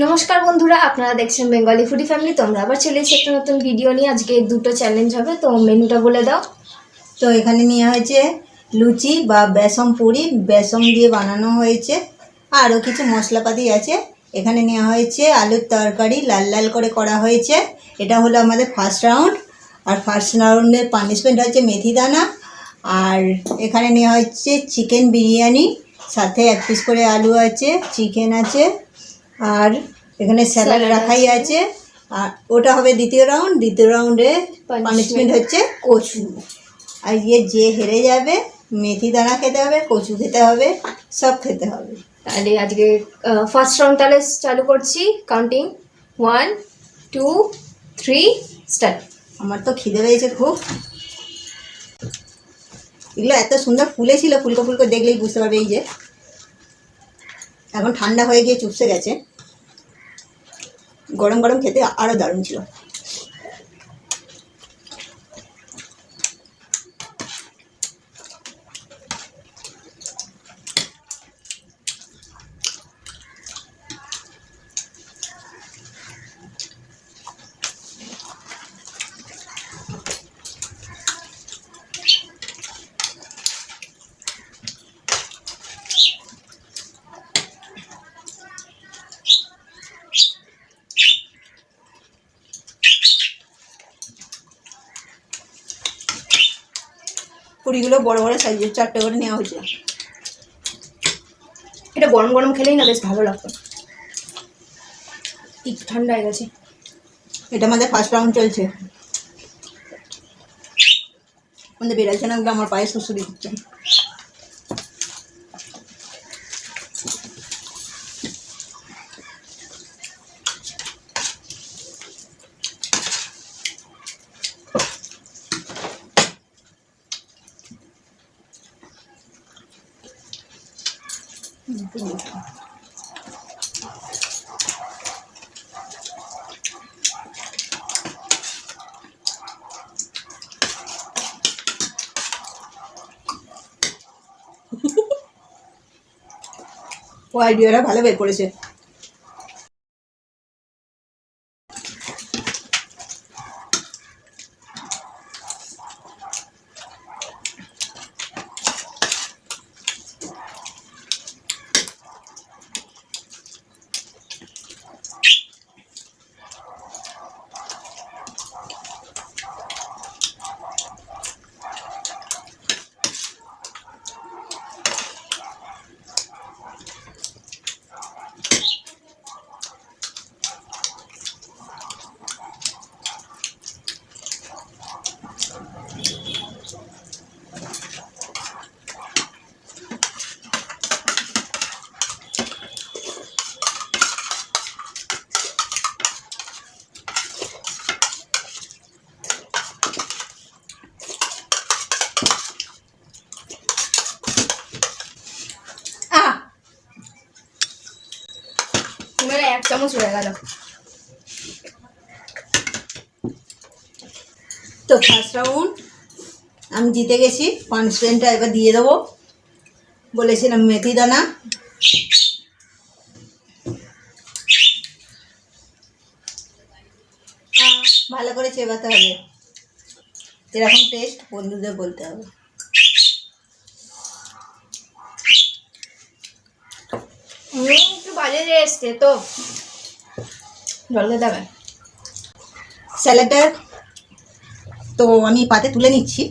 নমস্কার বন্ধুরা, আপনারা দেখছেন বেঙ্গলি ফুডি ফ্যামিলি। তোমরা আবার চলে এসেছি একটা নতুন ভিডিও নিয়ে। আজকে দুটো চ্যালেঞ্জ হবে, তো মেনুটা বলে দাও। তো এখানে নেওয়া হয়েছে লুচি বা বেসম পুরি, বেসম দিয়ে বানানো হয়েছে। আরও কিছু মশলাপাতি আছে। এখানে নেওয়া হয়েছে আলুর তরকারি, লাল লাল করে করা হয়েছে। এটা হলো আমাদের ফার্স্ট রাউন্ড। আর ফার্স্ট রাউন্ডের পানিশমেন্ট হচ্ছে মেথি দানা। আর এখানে নেওয়া হচ্ছে চিকেন বিরিয়ানি, সাথে এক পিস করে আলু আছে, চিকেন আছে, আর এখানে স্যালাড রাখাই আছে। আর ওটা হবে দ্বিতীয় রাউন্ড। দ্বিতীয় রাউন্ডে পানিশমেন্ট হচ্ছে কচু। আর যে হেরে যাবে মেথি দানা খেতে হবে, কচু খেতে হবে, সব খেতে হবে। তাহলে আজকে ফার্স্ট রাউন্ড তাহলে চালু করছি। Counting 1 2 3 start. আমার তো খিদে পেয়েছে খুব। এগুলো এত সুন্দর ফুলেছিল, ফুলকো ফুলকো দেখলেই বুঝতে পারবে। এই যে এখন ঠান্ডা হয়ে গিয়ে চুপসে গেছে। গরম গরম খেতে আরও দারুণ ছিল। পুরিগুলো বড় বড় সাইজের 4টে করে নেওয়া হয়েছে। এটা গরম গরম খেলেই না বেশ ভালো লাগতো, একটু ঠান্ডা হয়ে গেছে। এটা আমাদের ফার্স্ট রাউন্ড চলছে। আমাদের বেড়াচ্ছে না, আমার পায়ে শুশুরি দিচ্ছে। ও আইডিয়াটা ভালো বের করেছে। তোমার 1 চামচ হয়ে গেল। তো ফার্স্ট রাউন্ড আমি জিতে গেছি। পানিশমেন্টটা এবার দিয়ে দেবো। বলেছিলাম মেথি দানা। ভালো করে চেবাতে হবে। এরকম টেস্ট বন্ধুদের বলতে হবে। একটু বাজে যে এসছে তো জল খেতে হবে। স্যালাডটা তো আমি পাতে তুলে নিচ্ছি।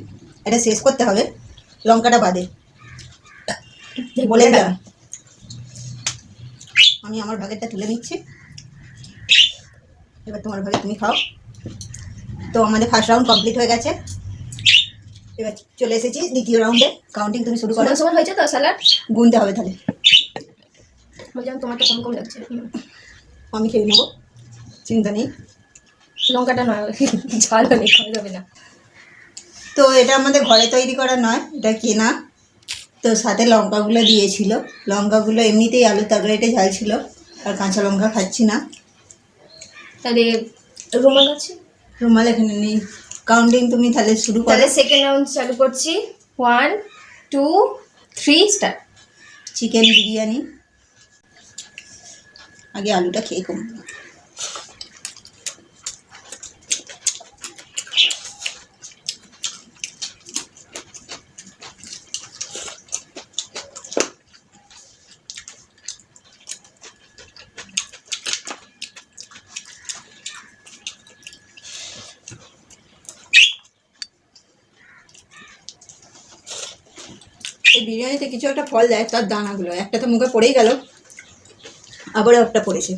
এটা শেষ করতে হবে লঙ্কাটা বাদে। বলে দিলাম আমি আমার ভাগেরটা তুলে নিচ্ছি। এবার তোমার ভাগে তুমি খাও। তো আমাদের ফার্স্ট রাউন্ড কমপ্লিট হয়ে গেছে। এবার চলে এসেছি দ্বিতীয় রাউন্ডে। কাউন্টিং তুমি শুরু করো। সমান হয়েছে তো স্যালাড? গুনতে হবে তাহলে। বলছিলাম তোমারটা কম কম লাগছে। আমি খেয়ে নেবো, চিন্তা নেই। লঙ্কাটা নয়, ঝাল হলে খাওয়া যাবে না। তো এটা আমাদের ঘরে তৈরি করা নয়, এটা কেনা। তো সাথে লঙ্কাগুলো দিয়েছিল। লঙ্কাগুলো এমনিতেই আলুর তরকারিটা ঝাল ছিল, আর কাঁচা লঙ্কা খাচ্ছি না। তাহলে রুমাল আছে? রুমাল এখানে নেই। কাউন্টিং তুমি তাহলে শুরু করো। তাহলে সেকেন্ড রাউন্ড চালু করছি। 1 2 3 স্টার্ট। চিকেন বিরিয়ানি, আগে আলুটা খেয়ে কম। এই বিরিয়ানিতে কিছু একটা ফল দেয়, তার দানাগুলো একটা তো মুখে পড়েই গেল, আবারও একটা পড়েছে,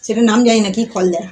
সেটার নাম জানি না কি ফল দেয়।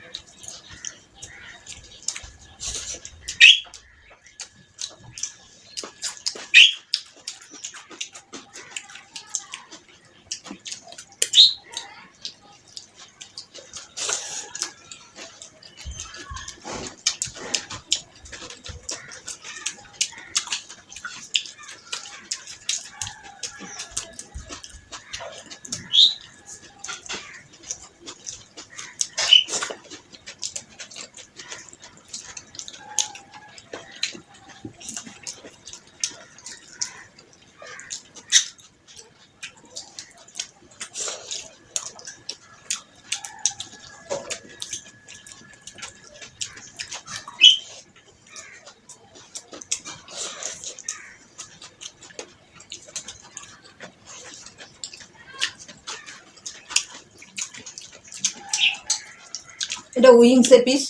এটা উইংসের পিস,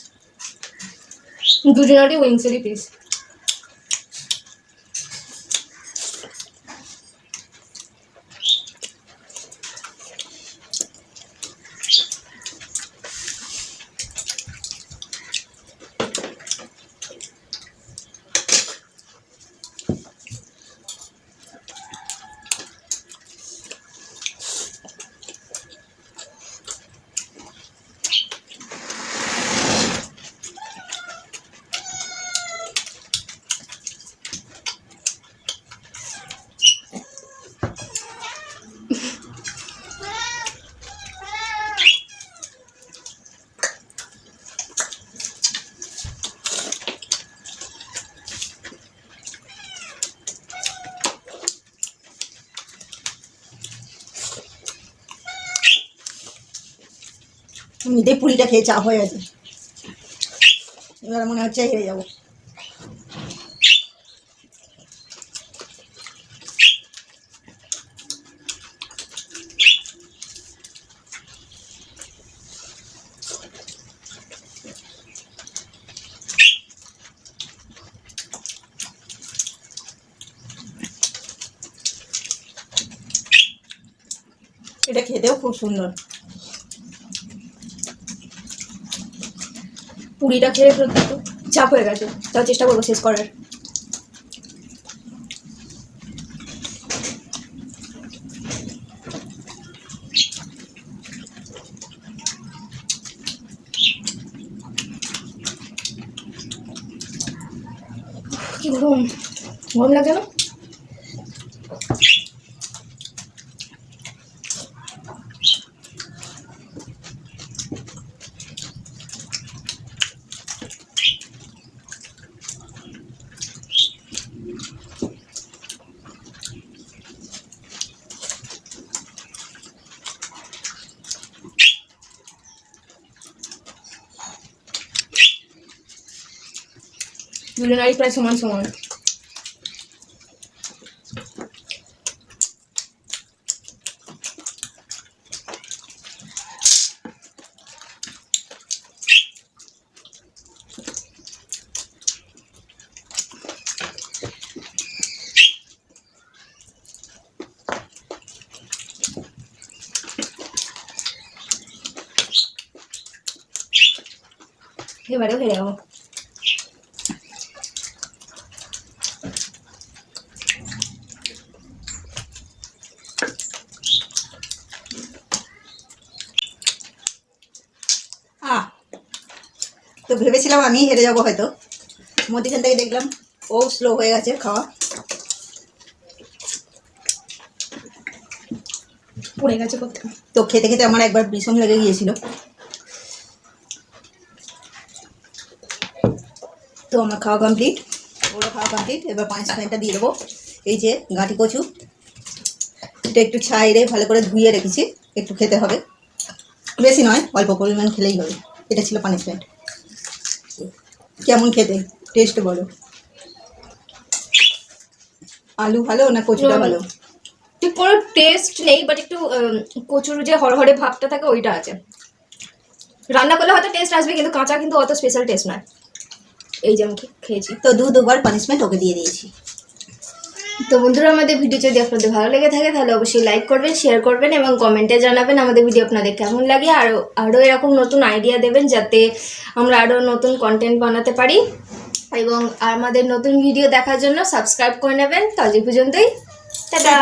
দুজনেরই উইংসেরই পিস। মিদে পুরিটা খেয়ে চাপ হয়ে গেছে, এবার মনে হচ্ছে হেরে যাবো। এটা খেতেও খুব সুন্দর। পুরিটা খেয়ে সত্যি তো চাপ হয়ে গেছে, তাও চেষ্টা করবো শেষ করার। কি গরম, গরম লাগে না? দুজনেরই প্রায় সমান সমান। এবারেও হেরে যাবো। তো ভেবেছিলাম আমি হেরে যাবো হয়তো, মধ্যখান থেকে দেখলাম ও স্লো হয়ে গেছে খাওয়া, পড়ে গেছে কোথাও। তো খেতে খেতে আমার একবার ভীষণ লেগে গিয়েছিল। তো আমার খাওয়া কমপ্লিট, ওরা খাওয়া কমপ্লিট। এবার 5 মিনিটটা দিয়ে দেবো। এই যে গাঁটি কচু, এটা একটু ছাইড়ে ভালো করে ধুয়ে রেখেছি, একটু খেতে হবে। বেশি নয়, অল্প পরিমাণ খেলেই হবে। এটা ছিল পানিশমেন্ট। কেমন খেতে, টেস্ট বলো? আলু ভালো না কচুটা ভালো? ঠিক কোনো টেস্ট নেই, বাট একটু কচুর যে হরহরে ভাবটা থাকে ওইটা আছে। রান্না করলে হয়তো টেস্ট আসবে, কিন্তু কাঁচা কিন্তু অত স্পেশাল টেস্ট নয়। এই যে আমি খেয়েছি। তো দুবার পানিশমেন্ট ওকে দিয়ে দিয়েছি। তো বন্ধুরা, আমাদের ভিডিও যদি আপনাদের ভালো লেগে থাকে তাহলে অবশ্যই লাইক করবেন, শেয়ার করবেন এবং কমেন্টে জানাবেন আমাদের ভিডিও আপনাদের কেমন লাগে। আরও এরকম নতুন আইডিয়া দেবেন যাতে আমরা আরও নতুন কন্টেন্ট বানাতে পারি। এবং আমাদের নতুন ভিডিও দেখার জন্য সাবস্ক্রাইব করে নেবেন। তো আজ এই পর্যন্তই, টাটা।